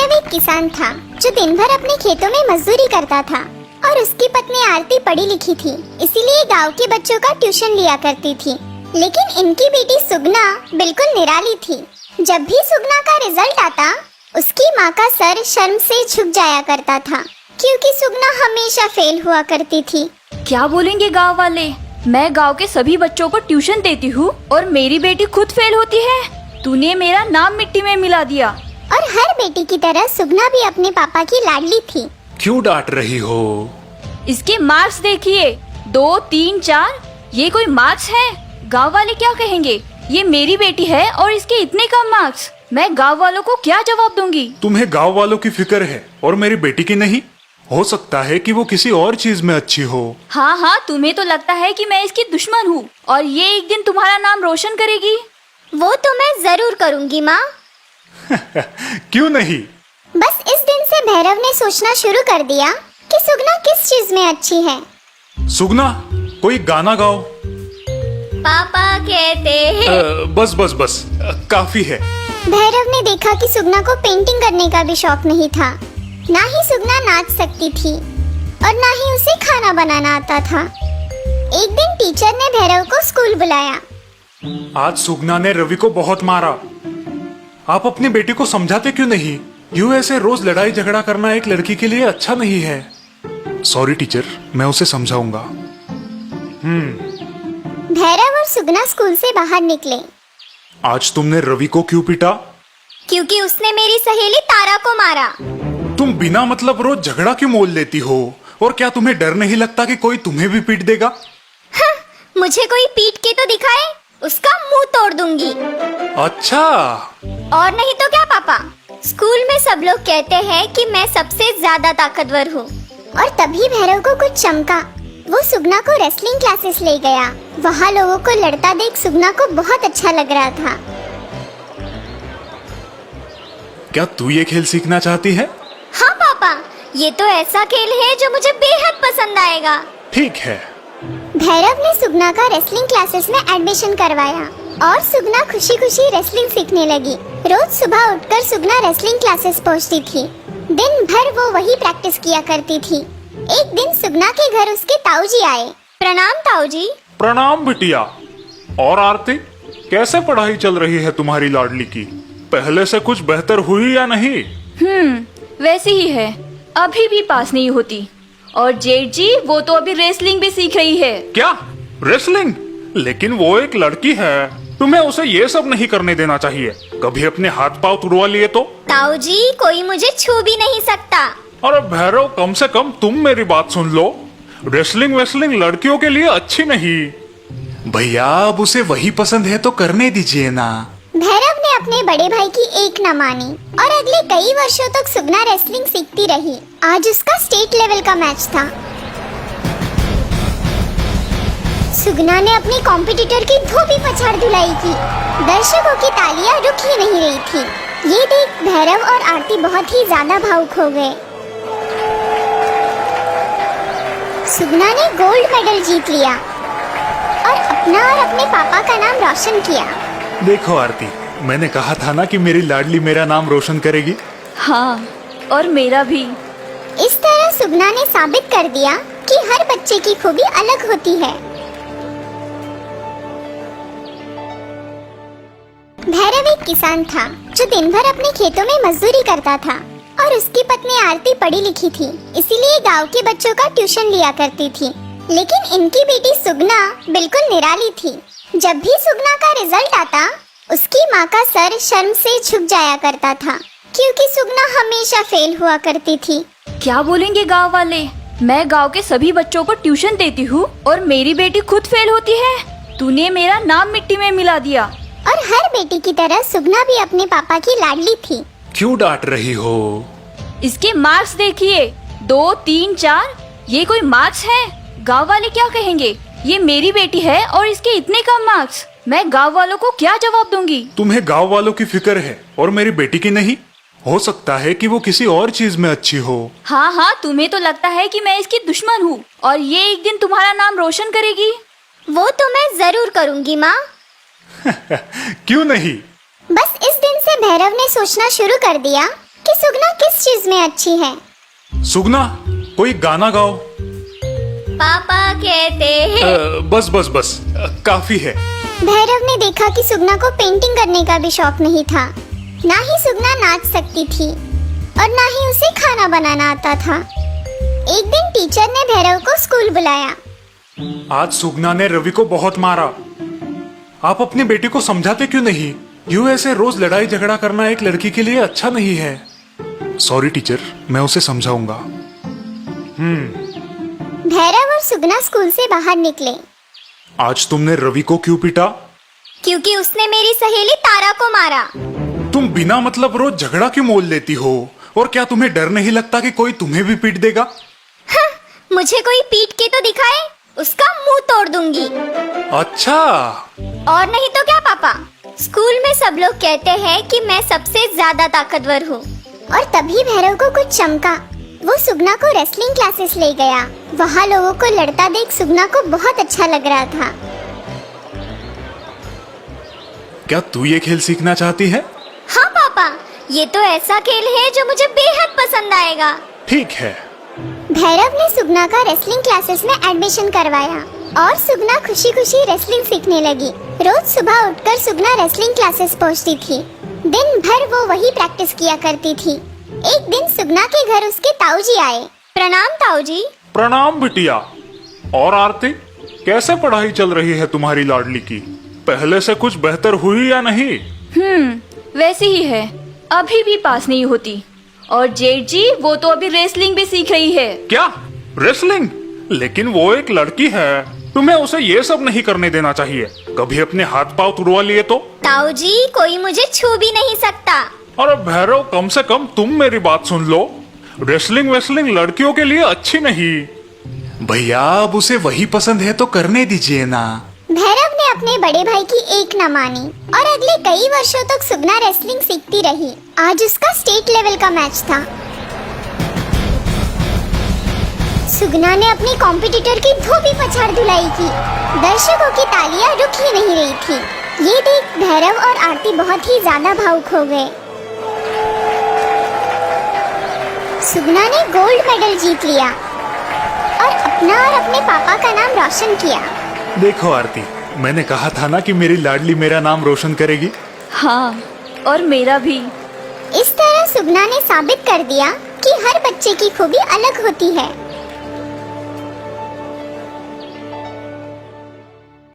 भैरव एक किसान था जो दिन भर अपने खेतों में मजदूरी करता था और उसकी पत्नी आरती पढ़ी लिखी थी, इसीलिए गांव के बच्चों का ट्यूशन लिया करती थी। लेकिन इनकी बेटी सुगना बिल्कुल निराली थी। जब भी सुगना का रिजल्ट आता, उसकी माँ का सर शर्म से झुक जाया करता था, क्योंकि सुगना हमेशा फेल हुआ करती थी। क्या बोलेंगे गांव वाले? मैं गांव के सभी बच्चों को ट्यूशन देती हूँ और मेरी बेटी खुद फेल होती है। तूने मेरा नाम मिट्टी में मिला दिया। और हर बेटी की तरह सुगना भी अपने पापा की लाडली थी। क्यों डांट रही हो? इसके मार्क्स देखिए, 2, 3, 4। ये कोई मार्क्स है? गांव वाले क्या कहेंगे? ये मेरी बेटी है और इसके इतने कम मार्क्स। मैं गांव वालों को क्या जवाब दूंगी? तुम्हें गांव वालों की फिक्र है और मेरी बेटी की नहीं? हो सकता है कि वो किसी और चीज में अच्छी हो। हाँ, तुम्हें तो लगता है कि मैं इसकी दुश्मन हूँ और ये एक दिन तुम्हारा नाम रोशन करेगी। वो तो मैं जरूर करूँगी माँ। क्यों नहीं? बस इस दिन से भैरव ने सोचना शुरू कर दिया कि सुगना किस चीज में अच्छी है। सुगना, कोई गाना गाओ। पापा कहते हैं। बस काफी है। भैरव ने देखा कि सुगना को पेंटिंग करने का भी शौक नहीं था। ना ही सुगना नाच सकती थी और ना ही उसे खाना बनाना आता था। एक दिन टीचर ने भैरव को स्कूल बुलाया। आज सुगना ने रवि को बहुत मारा। आप अपनी बेटी को समझाते क्यों नहीं? यूं ऐसे रोज लड़ाई झगड़ा करना एक लड़की के लिए अच्छा नहीं है। सॉरी टीचर, मैं उसे समझाऊंगा। भैरव और सुगना स्कूल से बाहर निकले। आज तुमने रवि को क्यों पीटा? क्योंकि उसने मेरी सहेली तारा को मारा। तुम बिना मतलब रोज झगड़ा क्यों मोल लेती हो? और क्या तुम्हें डर नहीं लगता कि कोई तुम्हें भी पीट देगा? हाँ, मुझे कोई पीट के तो दिखाए, उसका मुंह तोड़ दूंगी। अच्छा। और नहीं तो क्या पापा? स्कूल में सब लोग कहते हैं कि मैं सबसे ज्यादा ताकतवर हूँ। और तभी भैरव को कुछ चमका। वो सुगना को रेसलिंग क्लासेस ले गया। वहाँ लोगों को लड़ता देख सुगना को बहुत अच्छा लग रहा था। क्या तू ये खेल सीखना चाहती है? हाँ पापा, ये तो ऐसा खेल है जो मुझे बेहद पसंद आएगा। ठीक है। भैरव ने सुगना का रेसलिंग क्लासेस में एडमिशन करवाया और सुगना खुशी खुशी रेसलिंग सीखने लगी। रोज सुबह उठकर सुगना रेसलिंग क्लासेस पहुंचती थी। दिन भर वो वही प्रैक्टिस किया करती थी। एक दिन सुगना के घर उसके ताऊजी आए। प्रणाम ताऊजी। प्रणाम बिटिया। और आरती, कैसे पढ़ाई चल रही है तुम्हारी लाडली की? पहले से कुछ बेहतर हुई या नहीं? वैसी ही है, अभी भी पास नहीं होती। और जेठ जी, वो तो अभी रेसलिंग भी सीख रही है। क्या रेसलिंग? लेकिन वो एक लड़की है, तुम्हें उसे ये सब नहीं करने देना चाहिए। कभी अपने हाथ पांव तुड़वा लिए तो? ताऊजी, कोई मुझे छू भी नहीं सकता। अरे भैरव, कम से कम तुम मेरी बात सुन लो। रेसलिंग वेसलिंग लड़कियों के लिए अच्छी नहीं। भैया, अब उसे वही पसंद है तो करने दीजिए ना। भैरव ने अपने बड़े भाई की एक न मानी और अगले कई वर्षों तक सुगना रेसलिंग सीखती रही। आज उसका स्टेट लेवल का मैच था। सुगना ने अपनी कॉम्पिटिटर की धोबी पछाड़ धुलाई की। दर्शकों की तालियां रुक ही नहीं रही थी। ये देख भैरव और आरती बहुत ही ज्यादा भावुक हो गए। सुगना ने गोल्ड मेडल जीत लिया और अपना और अपने पापा का नाम रोशन किया। देखो आरती, मैंने कहा था ना कि मेरी लाडली मेरा नाम रोशन करेगी। हाँ, और मेरा भी। इस तरह सुगना ने साबित कर दिया कि हर बच्चे की खूबी अलग होती है। भैरव एक किसान था जो दिन भर अपने खेतों में मजदूरी करता था और उसकी पत्नी आरती पढ़ी लिखी थी, इसीलिए गांव के बच्चों का ट्यूशन लिया करती थी। लेकिन इनकी बेटी सुगना बिल्कुल निराली थी। जब भी सुगना का रिजल्ट आता, उसकी माँ का सर शर्म से झुक जाया करता था, क्योंकि सुगना हमेशा फेल हुआ करती थी। क्या बोलेंगे गांव वाले? मैं गांव के सभी बच्चों को ट्यूशन देती हूँ और मेरी बेटी खुद फेल होती है। तूने मेरा नाम मिट्टी में मिला दिया। और हर बेटी की तरह सुगना भी अपने पापा की लाडली थी। क्यों डांट रही हो? इसके मार्क्स देखिए, 2, 3, 4। ये कोई मार्क्स है? गांव वाले क्या कहेंगे? ये मेरी बेटी है और इसके इतने कम मार्क्स। मैं गांव वालों को क्या जवाब दूंगी? तुम्हें गांव वालों की फिक्र है और मेरी बेटी की नहीं? हो सकता है कि वो किसी और चीज में अच्छी हो। हाँ, तुम्हें तो लगता है कि मैं इसकी दुश्मन हूँ और ये एक दिन तुम्हारा नाम रोशन करेगी। वो तो मैं जरूर करूँगी माँ। क्यों नहीं? बस इस दिन से भैरव ने सोचना शुरू कर दिया कि सुगना किस चीज में अच्छी है? सुगना, कोई गाना गाओ। पापा कहते हैं। बस बस बस, काफी है। भैरव ने देखा कि सुगना को पेंटिंग करने का भी शौक नहीं था। ना ही सुगना नाच सकती थी और ना ही उसे खाना बनाना आता था। एक दिन टीचर ने भैरव को स्कूल बुलाया। आज सुगना ने रवि को बहुत मारा। आप अपनी बेटी को समझाते क्यों नहीं? यूं ऐसे रोज लड़ाई झगड़ा करना एक लड़की के लिए अच्छा नहीं है। सॉरी टीचर, मैं उसे समझाऊंगा। भैरव और सुगना स्कूल से बाहर निकले। आज तुमने रवि को क्यों पीटा? क्योंकि उसने मेरी सहेली तारा को मारा। तुम बिना मतलब रोज झगड़ा क्यों मोल लेती हो? और क्या तुम्हें डर नहीं लगता कि कोई तुम्हें भी पीट देगा? हाँ, मुझे कोई पीट के तो दिखाए, उसका मुंह तोड़ दूंगी। अच्छा। और नहीं तो क्या पापा, स्कूल में सब लोग कहते हैं कि मैं सबसे ज्यादा ताकतवर हूँ। और तभी भैरव को कुछ चमका। वो सुगना को रेसलिंग क्लासेस ले गया। वहाँ लोगों को लड़ता देख सुगना को बहुत अच्छा लग रहा था। क्या तू ये खेल सीखना चाहती है? हाँ पापा, ये तो ऐसा खेल है जो मुझे बेहद पसंद आएगा। ठीक है। भैरव ने सुगना का रेसलिंग क्लासेस में एडमिशन करवाया और सुगना खुशी खुशी रेसलिंग सीखने लगी। रोज सुबह उठकर सुगना रेसलिंग क्लासेस पहुंचती थी। दिन भर वो वही प्रैक्टिस किया करती थी। एक दिन सुगना के घर उसके ताऊजी आए। प्रणाम ताऊजी। प्रणाम बिटिया। और आरती, कैसे पढ़ाई चल रही है तुम्हारी लाडली की? पहले से कुछ बेहतर हुई या नहीं? वैसी ही है, अभी भी पास नहीं होती। और जेठ जी, वो तो अभी रेसलिंग भी सीख रही है। क्या रेसलिंग? लेकिन वो एक लड़की है, तुम्हें उसे ये सब नहीं करने देना चाहिए। कभी अपने हाथ पांव तुड़वा लिए तो? ताऊजी, कोई मुझे छू भी नहीं सकता। अरे भैरव, कम से कम तुम मेरी बात सुन लो। रेसलिंग वेसलिंग लड़कियों के लिए अच्छी नहीं। भैया, अब उसे वही पसंद है तो करने दीजिए ना। भैरव ने अपने बड़े भाई की एक न मानी और अगले कई वर्षों तक सुगना रेसलिंग सीखती रही। आज उसका स्टेट लेवल का मैच था। सुगना ने अपने कॉम्पिटिटर की धोबी पछाड़ धुलाई की। दर्शकों की तालियां रुक ही नहीं रही थी। ये देख भैरव और आरती बहुत ही ज्यादा भावुक हो गए। सुगना ने गोल्ड मेडल जीत लिया और अपना और अपने पापा का नाम रोशन किया। देखो आरती, मैंने कहा था ना कि मेरी लाडली मेरा नाम रोशन करेगी। हाँ, और मेरा भी। इस तरह सुगना ने साबित कर दिया कि हर बच्चे की खूबी अलग होती है